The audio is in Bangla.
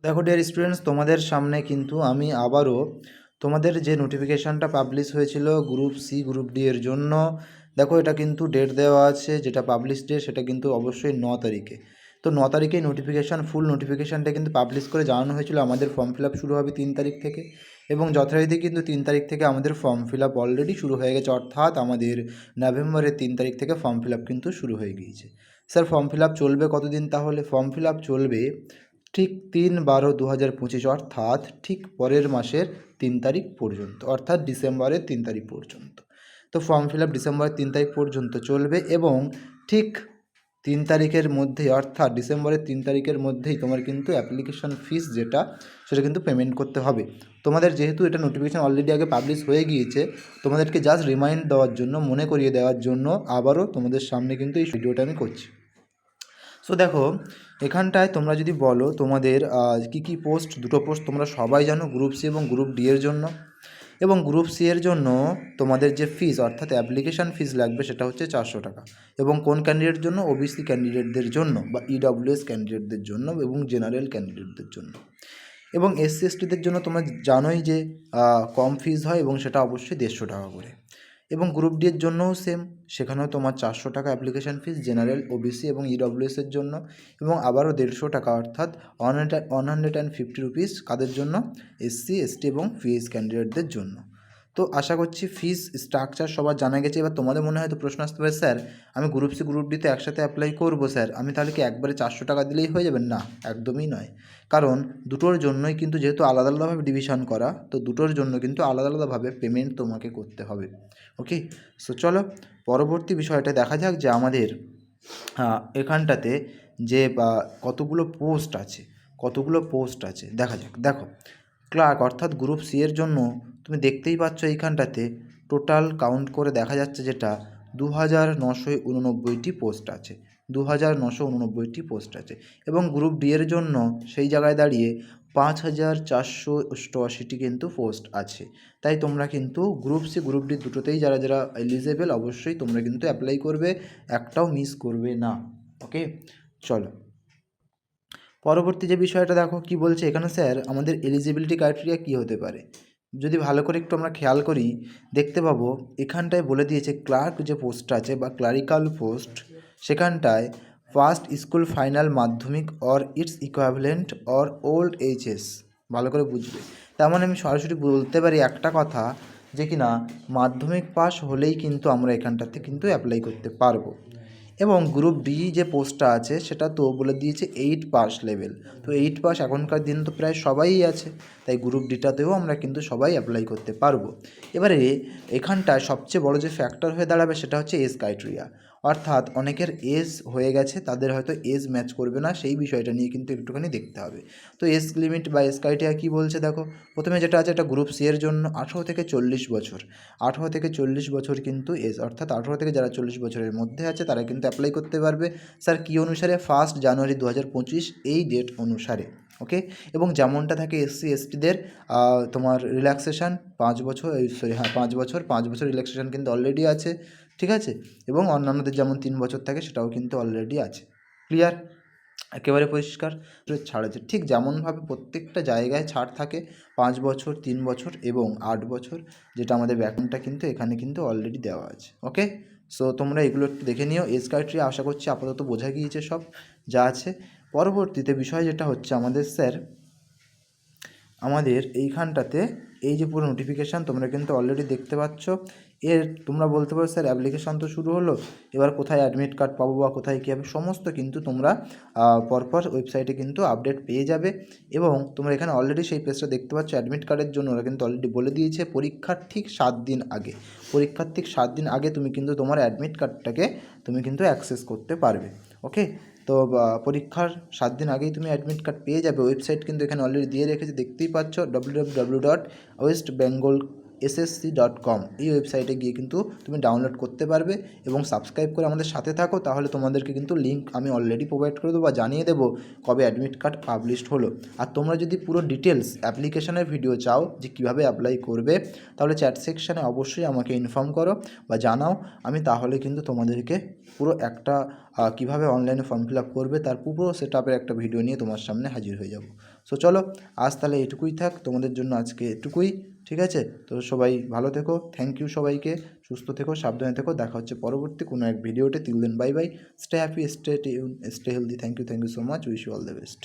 দেখো ডিয়ার স্টুডেন্টস, তোমাদের সামনে কিন্তু আমি আবারও তোমাদের যে নোটিফিকেশানটা পাবলিশ হয়েছিল গ্রুপ সি গ্রুপ ডি এর জন্য, দেখো এটা কিন্তু ডেট দেওয়া আছে, যেটা পাবলিশ ডেট সেটা কিন্তু অবশ্যই 9 তারিখে। তো 9 তারিখে নোটিফিকেশান, ফুল নোটিফিকেশানটা কিন্তু পাবলিশ করে জানানো হয়েছিল আমাদের ফর্ম ফিল আপ শুরু হবে 3 তারিখ থেকে, এবং যথারীতি কিন্তু 3 তারিখ থেকে আমাদের ফর্ম ফিল আপ অলরেডি শুরু হয়ে গেছে, অর্থাৎ আমাদের নভেম্বরের 3 তারিখ থেকে ফর্ম ফিল আপ কিন্তু শুরু হয়ে গিয়েছে। স্যার ফর্ম ফিল আপ চলবে কতদিন? তাহলে ফর্ম ফিল আপ চলবে ঠিক 3/12/2025, অর্থাৎ ঠিক পরের মাসের 3 তারিখ পর্যন্ত, অর্থাৎ ডিসেম্বরের 3 তারিখ পর্যন্ত। তো ফর্ম ফিল আপ ডিসেম্বরের 3 তারিখ পর্যন্ত চলবে, এবং ঠিক 3 তারিখের মধ্যেই, অর্থাৎ ডিসেম্বরের 3 তারিখের মধ্যেই তোমার কিন্তু অ্যাপ্লিকেশন ফিস যেটা, সেটা কিন্তু পেমেন্ট করতে হবে। তোমাদের যেহেতু এটা নোটিফিকেশান অলরেডি আগে পাবলিশ হয়ে গিয়েছে, তোমাদেরকে জাস্ট রিমাইন্ড দেওয়ার জন্য, মনে করিয়ে দেওয়ার জন্য আবারও তোমাদের সামনে কিন্তু এই ভিডিওটা আমি করছি। সো দেখো, এখানটায় তোমরা যদি বলো তোমাদের কী পোস্ট, দুটো পোস্ট তোমরা সবাই জানো, গ্রুপ সি এবং গ্রুপ ডি এর জন্য। এবং গ্রুপ সি এর জন্য তোমাদের যে ফিস, অর্থাৎ অ্যাপ্লিকেশান ফিস লাগবে, সেটা হচ্ছে 400 টাকা। এবং কোন ক্যান্ডিডেটের জন্য? ওবিসি ক্যান্ডিডেটদের জন্য, বা ইডব্লিউএস ক্যান্ডিডেটদের জন্য, এবং জেনারেল ক্যান্ডিডেটদের জন্য। এবং এসসি এসটিদের জন্য তোমরা জানোই যে কম ফিস হয়, এবং সেটা অবশ্যই 150 টাকা করে। এবং গ্রুপ ডি এর জন্যও সেম, সেখানেও তোমার 400 টাকা অ্যাপ্লিকেশান ফিস, জেনারেল, ওবিসি এবং ইডব্লিউএসের জন্য, এবং আবারও 150 টাকা, অর্থাৎ 150 রুপিস কাদের জন্য? এসসি এসটি এবং পিএইচ ক্যান্ডিডেটদের জন্য। তো আশা করছি ফিস স্ট্রাকচার সবার জানা গেছে। এবার তোমাদের মনে হয়তো প্রশ্ন আসতে পারে, স্যার আমি গ্রুপ সি গ্রুপ ডিতে একসাথে অ্যাপ্লাই করবো, স্যার আমি তাহলে কি একবারে 400 টাকা দিলেই হয়ে যাবে? না, একদমই নয়। কারণ দুটোর জন্যই কিন্তু, যেহেতু আলাদা আলাদাভাবে ডিভিশন করা, তো দুটোর জন্য কিন্তু আলাদা আলাদাভাবে পেমেন্ট তোমাকে করতে হবে। ওকে, সো চলো পরবর্তী বিষয়টা দেখা যাক, যে আমাদের এখানটাতে যে কতগুলো পোস্ট আছে দেখা যাক। দেখো, ক্লার্ক অর্থাৎ গ্রুপ সি এর জন্য তুমি দেখতেই পাচ্ছ এইখানটাতে টোটাল কাউন্ট করে দেখা যাচ্ছে যেটা 2989টি পোস্ট আছে, 2989টি পোস্ট আছে। এবং গ্রুপ ডি এর জন্য সেই জায়গায় দাঁড়িয়ে 5488টি কিন্তু পোস্ট আছে। তাই তোমরা কিন্তু গ্রুপ সি গ্রুপ ডি দুটোতেই যারা যারা এলিজেবল, অবশ্যই তোমরা কিন্তু অ্যাপ্লাই করবে, একটাও মিস করবে না। ওকে, চলো পরবর্তী যে বিষয়টা দেখো কি বলছে এখানে। স্যার আমাদের এলিজিবিলিটি ক্রাইটেরিয়া কী হতে পারে? যদি ভালো করে একটু আমরা খেয়াল করি, দেখতে পাবো এখানটায় বলে দিয়েছে ক্লার্ক যে পোস্টটা আছে, বা ক্লারিক্যাল পোস্ট, সেখানটায় ফার্স্ট স্কুল ফাইনাল মাধ্যমিক or its equivalent or old HS. ভালো করে বুঝবে, তার মানে আমি সরাসরি বলতে পারি একটা কথা, যে কিনা মাধ্যমিক পাস হলেই কিন্তু আমরা এখানটাতে কিন্তু অ্যাপ্লাই করতে পারবো। এবং গ্রুপ ডি যে পোস্টটা আছে সেটা তো বলে দিয়েছে 8 পাস লেভেল। তো 8 পাস এখনকার দিন তো প্রায় সবাই আছে, তাই গ্রুপ ডিটাতেও আমরা কিন্তু সবাই অ্যাপ্লাই করতে পারবো। এবারে এখানটায় সবচেয়ে বড় যে ফ্যাক্টর হয়ে দাঁড়াবে সেটা হচ্ছে এজ ক্রাইটেরিয়া, অর্থাৎ অনেকের এজ হয়ে গেছে, তাদের হয়তো এজ ম্যাচ করবে না, সেই বিষয়টা নিয়ে কিন্তু একটুখানি দেখতে হবে। তো এজ লিমিট বা এজ ক্রাইটেরিয়া কী বলছে দেখো, প্রথমে যেটা আছে, এটা গ্রুপ সি এর জন্য 18 থেকে 40 বছর। 18 থেকে 40 বছর কিন্তু এজ, অর্থাৎ 18 থেকে যারা 40 বছরের মধ্যে আছে তারা কিন্তু অ্যাপ্লাই করতে পারবে। স্যার কী অনুসারে? 1 জানুয়ারি 2025 এই ডেট অনুসারে। ওকে, এবং যেমনটা থাকে এসসি এসটিদের তোমার রিল্যাক্সেশন 5 বছর, সরি হ্যাঁ 5 বছর রিল্যাক্সেশন কিন্তু অলরেডি আছে, ঠিক আছে। এবং অন্যান্যদের যেমন 3 বছর থাকে সেটাও কিন্তু অলরেডি আছে। ক্লিয়ার? একেবারে পরিষ্কার। ছাড় আছে, ঠিক যেমনভাবে প্রত্যেকটা জায়গায় ছাড় থাকে 5 বছর, 3 বছর এবং 8 বছর, যেটা আমাদের ব্যাকগ্রাউন্ডটা কিন্তু এখানে কিন্তু অলরেডি দেওয়া আছে। ওকে, সো তোমরা এগুলো একটু দেখে নিও। এজ ক্রাইটেরিয়া আশা করছি আপাতত বোঝা গিয়েছে সব যা আছে। পরবর্তীতে বিষয় যেটা হচ্ছে আমাদের, স্যার আমাদের এইখানটাতে এই যে পুরো নোটিফিকেশান তোমরা কিন্তু অলরেডি দেখতে পাচ্ছ, এর তোমরা বলতে পারো স্যার অ্যাপ্লিকেশান তো শুরু হলো, এবার কোথায় অ্যাডমিট কার্ড পাবো বা কোথায় কী হবে, সমস্ত কিন্তু তোমরা পরপর ওয়েবসাইটে কিন্তু আপডেট পেয়ে যাবে। এবং তোমরা এখানে অলরেডি সেই পেজটা দেখতে পাচ্ছ, অ্যাডমিট কার্ডের জন্য ওরা কিন্তু অলরেডি বলে দিয়েছে পরীক্ষার ঠিক 7 দিন আগে, পরীক্ষার ঠিক 7 দিন আগে তুমি কিন্তু তোমার অ্যাডমিট কার্ডটাকে তুমি কিন্তু অ্যাক্সেস করতে পারবে। ওকে, তো পরীক্ষার 7 দিন আগেই তুমি অ্যাডমিট কার্ড পেয়ে যাবে। ওয়েবসাইট কিন্তু এখানে অলরেডি দিয়ে রেখেছে, দেখতেই পাচ্ছ www.westbengalssc.com। এই ওয়েবসাইটে গিয়ে কিন্তু তুমি ডাউনলোড করতে পারবে এবং সাবস্ক্রাইব করে আমাদের সাথে থাকো, তাহলে তোমাদেরকে কিন্তু লিঙ্ক আমি অলরেডি প্রোভাইড করে দেবো বা জানিয়ে দেবো কবে অ্যাডমিট কার্ড পাবলিশড হলো। আর তোমরা যদি পুরো ডিটেলস অ্যাপ্লিকেশনের ভিডিও চাও যে কীভাবে অ্যাপ্লাই করবে, তাহলে চ্যাট সেকশানে অবশ্যই আমাকে ইনফর্ম করো বা জানাও, আমি তাহলে কিন্তু তোমাদেরকে পুরো একটা কীভাবে অনলাইনে ফর্ম ফিল আপ করবে তার পুরো সেটআপের একটা ভিডিও নিয়ে তোমার সামনে হাজির হয়ে যাব। সো চলো আজ তাহলে এটুকুই থাক, তোমাদের জন্য আজকে এটুকুই, ঠিক আছে? তো সবাই ভালো থেকো, থ্যাংক ইউ সবাইকে, সুস্থ থেকো, সাবধানে থেকো, দেখা হচ্ছে পরবর্তী কোনো এক ভিডিওতে। Till then bye bye, stay happy, stay tune, stay healthy, thank you so much, wish you all the best.